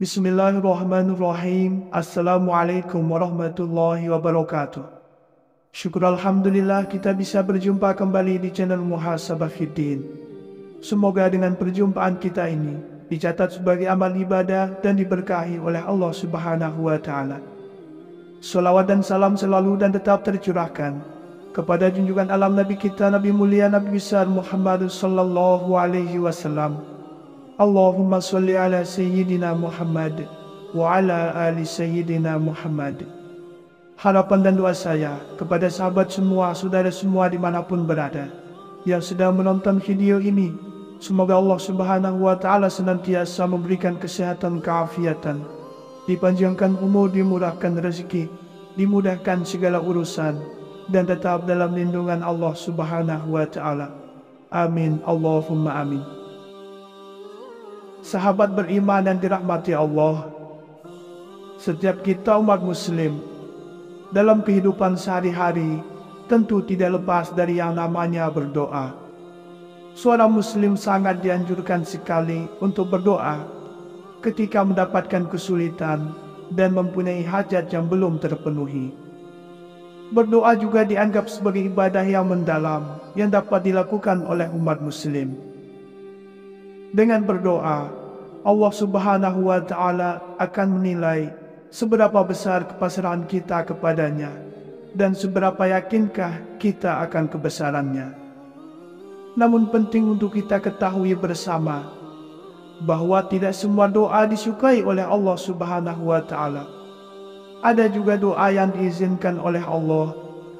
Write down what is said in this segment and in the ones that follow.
Bismillahirrahmanirrahim. Assalamualaikum warahmatullahi wabarakatuh. Syukur Alhamdulillah kita bisa berjumpa kembali di channel Muhasabah Fiddin. Semoga dengan perjumpaan kita ini dicatat sebagai amal ibadah dan diberkahi oleh Allah Subhanahu wa Ta'ala. Salawat dan salam selalu dan tetap tercurahkan kepada junjungan alam Nabi kita, Nabi mulia, Nabi besar Muhammad sallallahu alaihi wasallam. Allahumma salli ala Sayyidina Muhammad wa ala ali Sayyidina Muhammad. Harapan dan doa saya kepada sahabat semua, saudara semua dimanapun berada yang sedang menonton video ini, semoga Allah Subhanahu wa Ta'ala senantiasa memberikan kesehatan, keafiatan, dipanjangkan umur, dimurahkan rezeki, dimudahkan segala urusan, dan tetap dalam lindungan Allah Subhanahu wa Ta'ala. Amin, Allahumma amin. Sahabat beriman dan dirahmati Allah, setiap kita umat muslim dalam kehidupan sehari-hari tentu tidak lepas dari yang namanya berdoa. Seorang muslim sangat dianjurkan sekali untuk berdoa ketika mendapatkan kesulitan dan mempunyai hajat yang belum terpenuhi. Berdoa juga dianggap sebagai ibadah yang mendalam yang dapat dilakukan oleh umat muslim. Dengan berdoa, Allah Subhanahu wa Ta'ala akan menilai seberapa besar kepasrahan kita kepadanya dan seberapa yakinkah kita akan kebesarannya. Namun penting untuk kita ketahui bersama bahwa tidak semua doa disukai oleh Allah Subhanahu wa Ta'ala. Ada juga doa yang diizinkan oleh Allah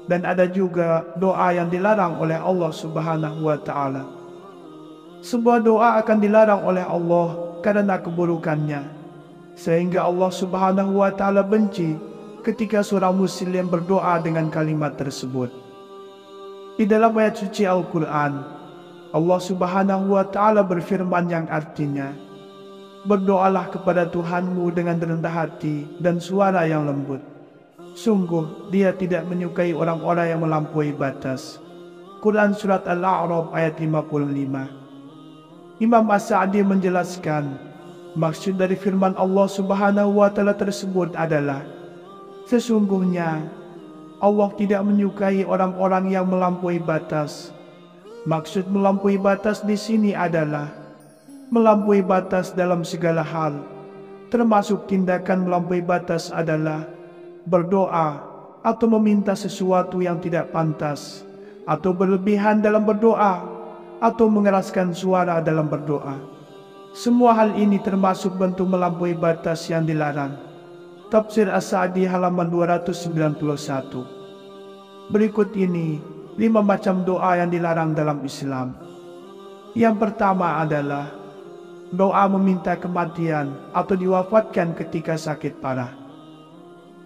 dan ada juga doa yang dilarang oleh Allah Subhanahu wa Ta'ala. Sebuah doa akan dilarang oleh Allah karena keburukannya, sehingga Allah Subhanahu wa Ta'ala benci ketika seorang muslim berdoa dengan kalimat tersebut. Di dalam ayat suci Al-Quran, Allah Subhanahu wa Ta'ala berfirman yang artinya, "Berdoalah kepada Tuhanmu dengan rendah hati dan suara yang lembut. Sungguh Dia tidak menyukai orang-orang yang melampaui batas." Quran Surat Al-A'raf ayat 55. Imam As-Sa'di menjelaskan, maksud dari firman Allah Subhanahu wa Ta'ala tersebut adalah, sesungguhnya Allah tidak menyukai orang-orang yang melampaui batas. Maksud melampaui batas di sini adalah melampaui batas dalam segala hal, termasuk tindakan melampaui batas adalah berdoa atau meminta sesuatu yang tidak pantas, atau berlebihan dalam berdoa, atau mengeraskan suara dalam berdoa. Semua hal ini termasuk bentuk melampaui batas yang dilarang. Tafsir As-Sa'di halaman 291. Berikut ini 5 macam doa yang dilarang dalam Islam. Yang pertama adalah doa meminta kematian atau diwafatkan ketika sakit parah.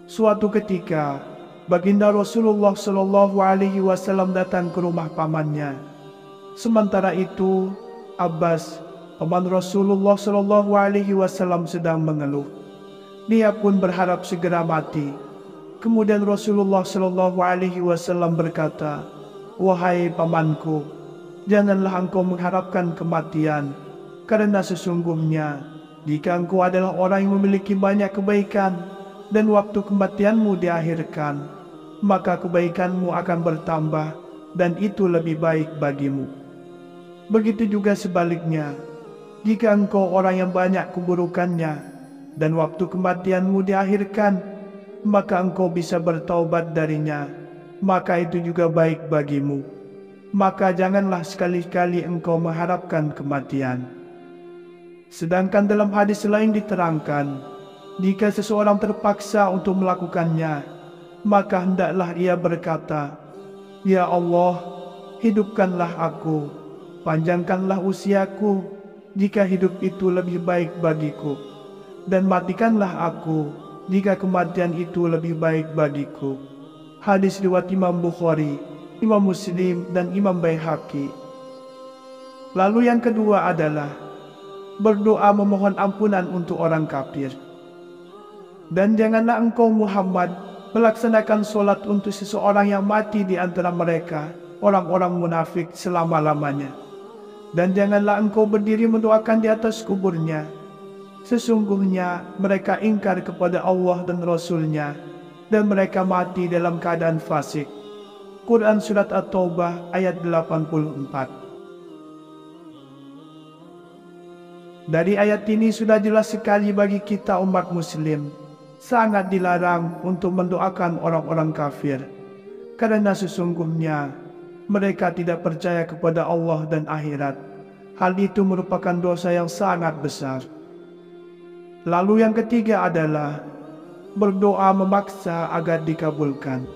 Suatu ketika, baginda Rasulullah Shallallahu Alaihi Wasallam datang ke rumah pamannya. Sementara itu, Abbas, paman Rasulullah Shallallahu Alaihi Wasallam sedang mengeluh. Dia pun berharap segera mati. Kemudian Rasulullah Shallallahu Alaihi Wasallam berkata, "Wahai pamanku, janganlah engkau mengharapkan kematian, karena sesungguhnya jika engkau adalah orang yang memiliki banyak kebaikan dan waktu kematianmu diakhirkan, maka kebaikanmu akan bertambah dan itu lebih baik bagimu. Begitu juga sebaliknya, jika engkau orang yang banyak keburukannya dan waktu kematianmu diakhirkan, maka engkau bisa bertaubat darinya, maka itu juga baik bagimu. Maka janganlah sekali-kali engkau mengharapkan kematian." Sedangkan dalam hadis lain diterangkan, jika seseorang terpaksa untuk melakukannya, maka hendaklah ia berkata, "Ya Allah, hidupkanlah aku, panjangkanlah usiaku jika hidup itu lebih baik bagiku, dan matikanlah aku jika kematian itu lebih baik bagiku." Hadis riwayat Imam Bukhari, Imam Muslim, dan Imam Baihaqi. Lalu yang kedua adalah berdoa memohon ampunan untuk orang kafir. Dan janganlah engkau Muhammad melaksanakan sholat untuk seseorang yang mati di antara mereka, orang-orang munafik, selama-lamanya. Dan janganlah engkau berdiri mendoakan di atas kuburnya. Sesungguhnya mereka ingkar kepada Allah dan Rasul-Nya, dan mereka mati dalam keadaan fasik. Quran Surat At-Taubah ayat 84. Dari ayat ini sudah jelas sekali bagi kita umat muslim, sangat dilarang untuk mendoakan orang-orang kafir, karena sesungguhnya mereka tidak percaya kepada Allah dan akhirat. Hal itu merupakan dosa yang sangat besar. Lalu yang ketiga adalah berdoa memaksa agar dikabulkan.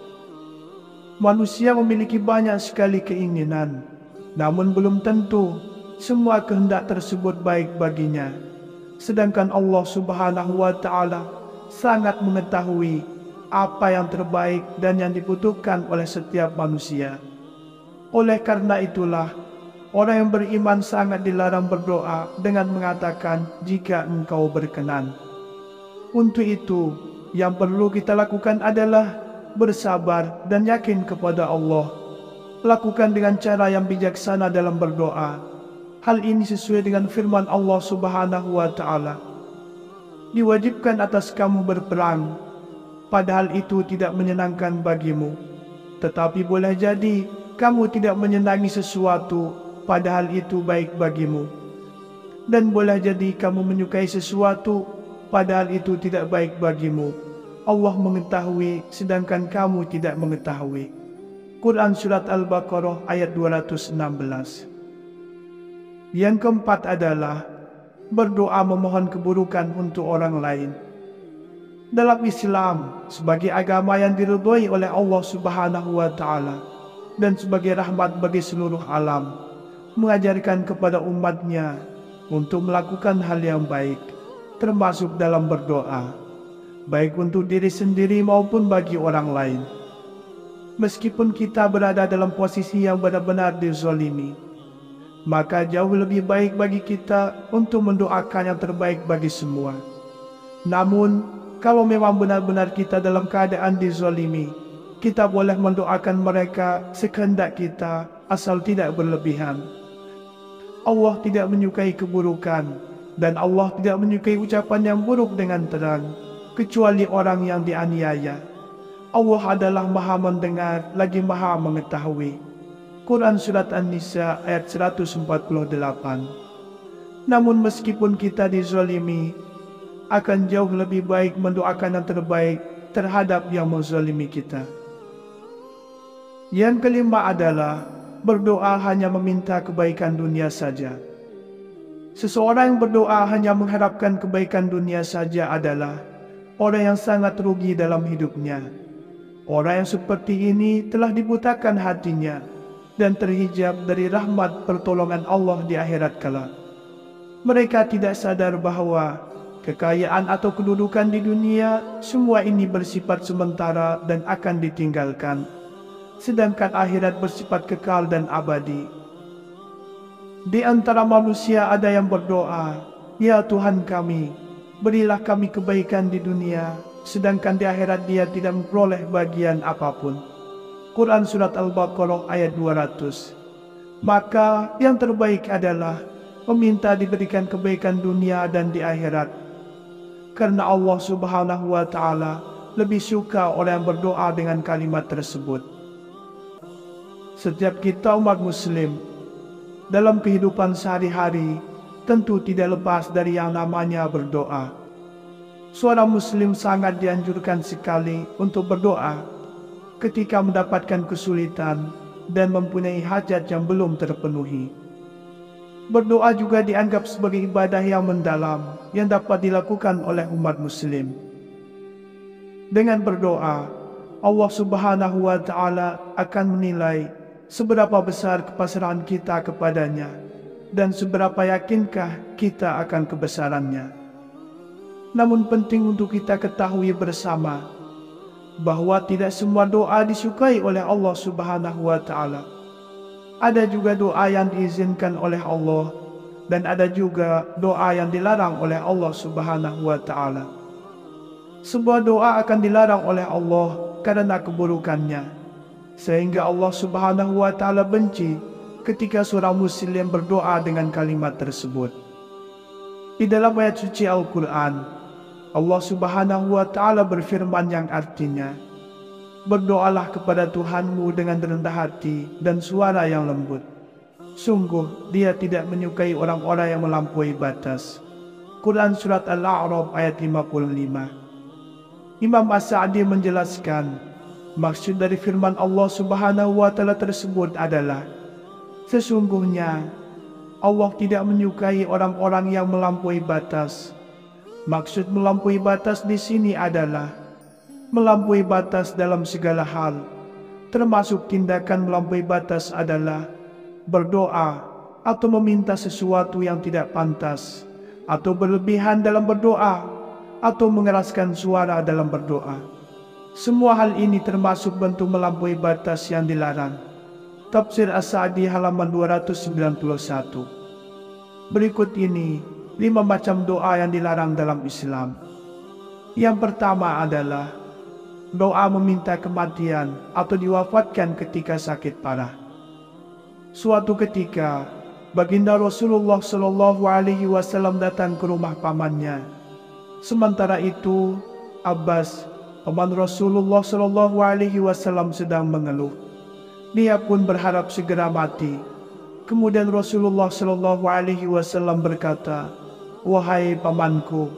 Manusia memiliki banyak sekali keinginan, namun belum tentu semua kehendak tersebut baik baginya. Sedangkan Allah Subhanahu wa Ta'ala sangat mengetahui apa yang terbaik dan yang dibutuhkan oleh setiap manusia. Oleh karena itulah, orang yang beriman sangat dilarang berdoa dengan mengatakan, "Jika Engkau berkenan." Untuk itu, yang perlu kita lakukan adalah bersabar dan yakin kepada Allah. Lakukan dengan cara yang bijaksana dalam berdoa. Hal ini sesuai dengan firman Allah Subhanahu wa Ta'ala. Diwajibkan atas kamu berperang, padahal itu tidak menyenangkan bagimu. Tetapi boleh jadi kamu tidak menyenangi sesuatu, padahal itu baik bagimu. Dan boleh jadi kamu menyukai sesuatu, padahal itu tidak baik bagimu. Allah mengetahui, sedangkan kamu tidak mengetahui. Quran Surat Al-Baqarah ayat 216. Yang keempat adalah berdoa memohon keburukan untuk orang lain. Dalam Islam, sebagai agama yang diridhoi oleh Allah Subhanahu wa Ta'ala dan sebagai rahmat bagi seluruh alam, mengajarkan kepada umatnya untuk melakukan hal yang baik, termasuk dalam berdoa, baik untuk diri sendiri maupun bagi orang lain. Meskipun kita berada dalam posisi yang benar-benar dizalimi, maka jauh lebih baik bagi kita untuk mendoakan yang terbaik bagi semua. Namun, kalau memang benar-benar kita dalam keadaan dizalimi, kita boleh mendoakan mereka sekehendak kita, asal tidak berlebihan. Allah tidak menyukai keburukan, dan Allah tidak menyukai ucapan yang buruk dengan terang, kecuali orang yang dianiaya. Allah adalah Maha mendengar lagi Maha mengetahui. Quran Surat An-Nisa ayat 148. Namun meskipun kita dizalimi, akan jauh lebih baik mendoakan yang terbaik terhadap yang menzalimi kita. Yang kelima adalah berdoa hanya meminta kebaikan dunia saja. Seseorang yang berdoa hanya mengharapkan kebaikan dunia saja adalah orang yang sangat rugi dalam hidupnya. Orang yang seperti ini telah dibutakan hatinya dan terhijab dari rahmat pertolongan Allah di akhirat kelak. Mereka tidak sadar bahwa kekayaan atau kedudukan di dunia, semua ini bersifat sementara dan akan ditinggalkan, sedangkan akhirat bersifat kekal dan abadi. Di antara manusia ada yang berdoa, "Ya Tuhan kami, berilah kami kebaikan di dunia," sedangkan di akhirat dia tidak memperoleh bagian apapun. Quran Surat Al-Baqarah ayat 200. Maka yang terbaik adalah meminta diberikan kebaikan dunia dan di akhirat, karena Allah Subhanahu wa Ta'ala lebih suka orang yang berdoa dengan kalimat tersebut. Setiap kita umat muslim dalam kehidupan sehari-hari tentu tidak lepas dari yang namanya berdoa. Seorang muslim sangat dianjurkan sekali untuk berdoa ketika mendapatkan kesulitan dan mempunyai hajat yang belum terpenuhi. Berdoa juga dianggap sebagai ibadah yang mendalam yang dapat dilakukan oleh umat muslim. Dengan berdoa, Allah Subhanahu wa Ta'ala akan menilai seberapa besar kepasrahan kita kepadanya dan seberapa yakinkah kita akan kebesarannya. Namun penting untuk kita ketahui bersama bahwa tidak semua doa disukai oleh Allah Subhanahu wa Ta'ala. Ada juga doa yang diizinkan oleh Allah, dan ada juga doa yang dilarang oleh Allah Subhanahu wa Ta'ala. Sebuah doa akan dilarang oleh Allah karena keburukannya, sehingga Allah Subhanahu wa Ta'ala benci ketika seorang muslim berdoa dengan kalimat tersebut. Di dalam ayat suci Al-Quran, Allah Subhanahu wa Ta'ala berfirman yang artinya, "Berdoalah kepada Tuhanmu dengan rendah hati dan suara yang lembut. Sungguh, Dia tidak menyukai orang-orang yang melampaui batas." Quran Surat Al-A'raf ayat 55. Imam As-Sa'di menjelaskan, maksud dari firman Allah Subhanahu wa Ta'ala tersebut adalah, sesungguhnya Allah tidak menyukai orang-orang yang melampaui batas. Maksud melampaui batas di sini adalah melampaui batas dalam segala hal, termasuk tindakan melampaui batas adalah berdoa atau meminta sesuatu yang tidak pantas, atau berlebihan dalam berdoa, atau mengeraskan suara dalam berdoa. Semua hal ini termasuk bentuk melampaui batas yang dilarang. Tafsir As-Sa'di halaman 291. Berikut ini 5 macam doa yang dilarang dalam Islam. Yang pertama adalah doa meminta kematian atau diwafatkan ketika sakit parah. Suatu ketika, baginda Rasulullah Shallallahu Alaihi Wasallam datang ke rumah pamannya. Sementara itu, Abbas, paman Rasulullah Shallallahu Alaihi Wasallam sedang mengeluh. Dia pun berharap segera mati. Kemudian Rasulullah Shallallahu Alaihi Wasallam berkata, "Wahai pamanku,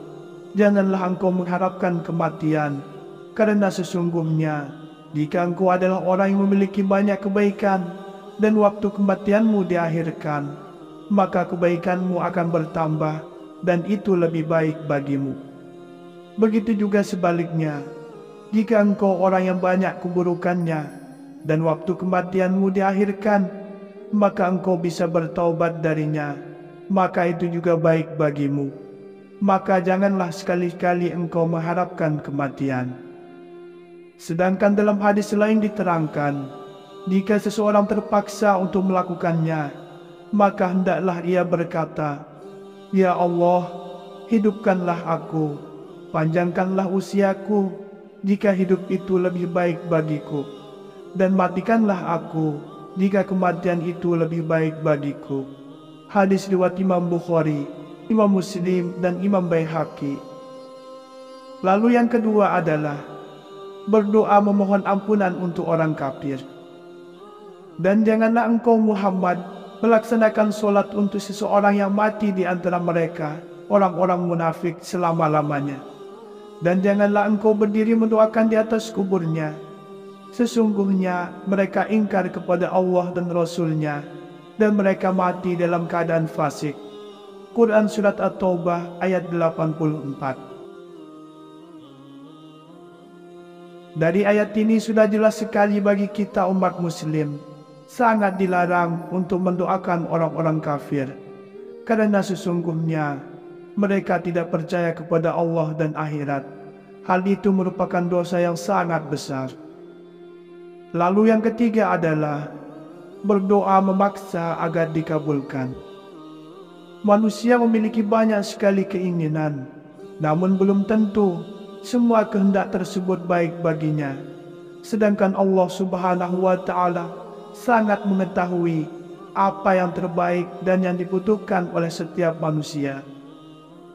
janganlah engkau mengharapkan kematian, karena sesungguhnya jika engkau adalah orang yang memiliki banyak kebaikan dan waktu kematianmu diakhirkan, maka kebaikanmu akan bertambah dan itu lebih baik bagimu. Begitu juga sebaliknya, jika engkau orang yang banyak keburukannya dan waktu kematianmu diakhirkan, maka engkau bisa bertaubat darinya, maka itu juga baik bagimu. Maka janganlah sekali-kali engkau mengharapkan kematian." Sedangkan dalam hadis lain diterangkan, jika seseorang terpaksa untuk melakukannya, maka hendaklah ia berkata, "Ya Allah, hidupkanlah aku, panjangkanlah usiaku, jika hidup itu lebih baik bagiku, dan matikanlah aku, jika kematian itu lebih baik bagiku." Hadis riwayat Imam Bukhari, Imam Muslim, dan Imam Baihaqi. Lalu yang kedua adalah berdoa memohon ampunan untuk orang kafir. "Dan janganlah engkau Muhammad melaksanakan solat untuk seseorang yang mati di antara mereka, orang-orang munafik, selama-lamanya. Dan janganlah engkau berdiri mendoakan di atas kuburnya. Sesungguhnya mereka ingkar kepada Allah dan Rasul-Nya, dan mereka mati dalam keadaan fasik." Quran Surat At-Taubah ayat 84. Dari ayat ini sudah jelas sekali bagi kita umat muslim, sangat dilarang untuk mendoakan orang-orang kafir, karena sesungguhnya mereka tidak percaya kepada Allah dan akhirat. Hal itu merupakan dosa yang sangat besar. Lalu yang ketiga adalah berdoa memaksa agar dikabulkan. Manusia memiliki banyak sekali keinginan, namun belum tentu semua kehendak tersebut baik baginya. Sedangkan Allah Subhanahu wa Ta'ala sangat mengetahui apa yang terbaik dan yang dibutuhkan oleh setiap manusia.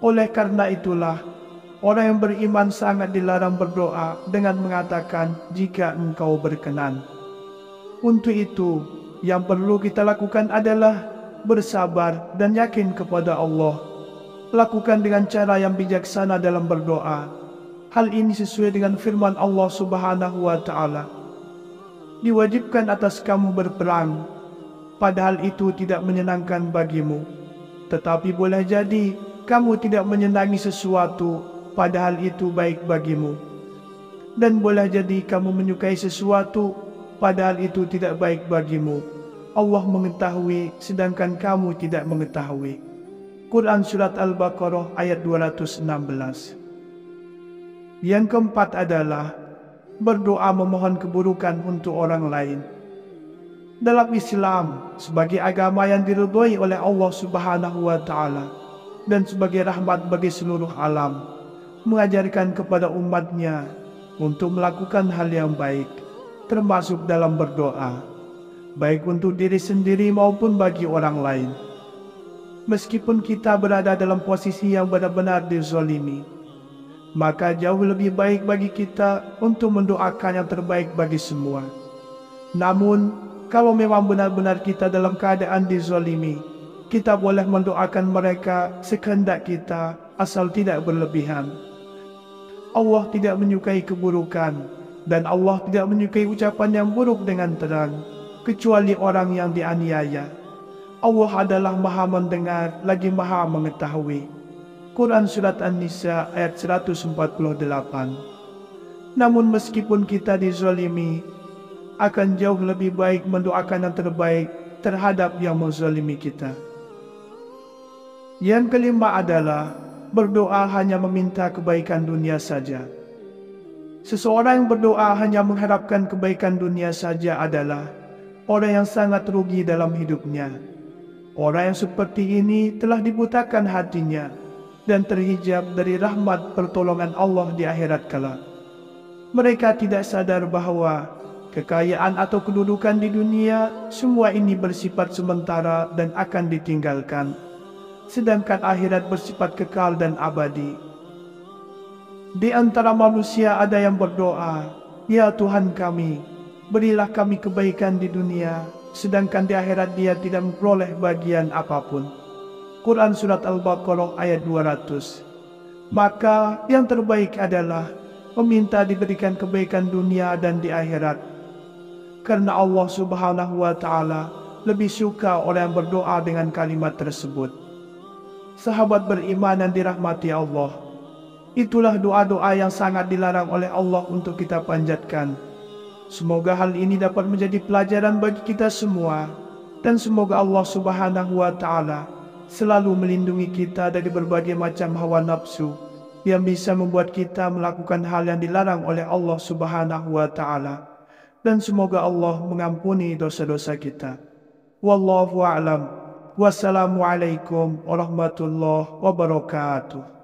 Oleh karena itulah, orang yang beriman sangat dilarang berdoa dengan mengatakan, "Jika engkau berkenan." Untuk itu, yang perlu kita lakukan adalah bersabar dan yakin kepada Allah. Lakukan dengan cara yang bijaksana dalam berdoa. Hal ini sesuai dengan firman Allah Subhanahu wa Ta'ala, "Diwajibkan atas kamu berperang, padahal itu tidak menyenangkan bagimu. Tetapi boleh jadi kamu tidak menyenangi sesuatu, padahal itu baik bagimu. Dan boleh jadi kamu menyukai sesuatu, padahal itu tidak baik bagimu. Allah mengetahui, sedangkan kamu tidak mengetahui." Quran Surat Al-Baqarah ayat 216. Yang keempat adalah berdoa memohon keburukan untuk orang lain. Dalam Islam, sebagai agama yang diridhoi oleh Allah Subhanahu wa Ta'ala dan sebagai rahmat bagi seluruh alam, mengajarkan kepada umatnya untuk melakukan hal yang baik, termasuk dalam berdoa, baik untuk diri sendiri maupun bagi orang lain. Meskipun kita berada dalam posisi yang benar-benar dizalimi, maka jauh lebih baik bagi kita untuk mendoakan yang terbaik bagi semua. Namun, kalau memang benar-benar kita dalam keadaan dizalimi, kita boleh mendoakan mereka sekehendak kita asal tidak berlebihan. Allah tidak menyukai keburukan, dan Allah tidak menyukai ucapan yang buruk dengan terang, kecuali orang yang dianiaya. Allah adalah Maha mendengar lagi Maha mengetahui. Quran Surat An-Nisa ayat 148. Namun meskipun kita dizalimi, akan jauh lebih baik mendoakan yang terbaik terhadap yang menzalimi kita. Yang kelima adalah berdoa hanya meminta kebaikan dunia saja. Seseorang yang berdoa hanya mengharapkan kebaikan dunia saja adalah orang yang sangat rugi dalam hidupnya. Orang yang seperti ini telah dibutakan hatinya dan terhijab dari rahmat pertolongan Allah di akhirat kelak. Mereka tidak sadar bahwa kekayaan atau kedudukan di dunia, semua ini bersifat sementara dan akan ditinggalkan, sedangkan akhirat bersifat kekal dan abadi. Di antara manusia ada yang berdoa, "Ya Tuhan kami, berilah kami kebaikan di dunia, sedangkan di akhirat dia tidak memperoleh bagian apapun." Quran Surat Al-Baqarah ayat 200. Maka yang terbaik adalah meminta diberikan kebaikan dunia dan di akhirat, karena Allah Subhanahu wa Ta'ala lebih suka orang yang berdoa dengan kalimat tersebut. Sahabat beriman yang dirahmati Allah, itulah doa-doa yang sangat dilarang oleh Allah untuk kita panjatkan. Semoga hal ini dapat menjadi pelajaran bagi kita semua, dan semoga Allah Subhanahu wa Ta'ala selalu melindungi kita dari berbagai macam hawa nafsu yang bisa membuat kita melakukan hal yang dilarang oleh Allah Subhanahu wa Ta'ala, dan semoga Allah mengampuni dosa-dosa kita. Wallahu a'lam. Wassalamualaikum warahmatullahi wabarakatuh.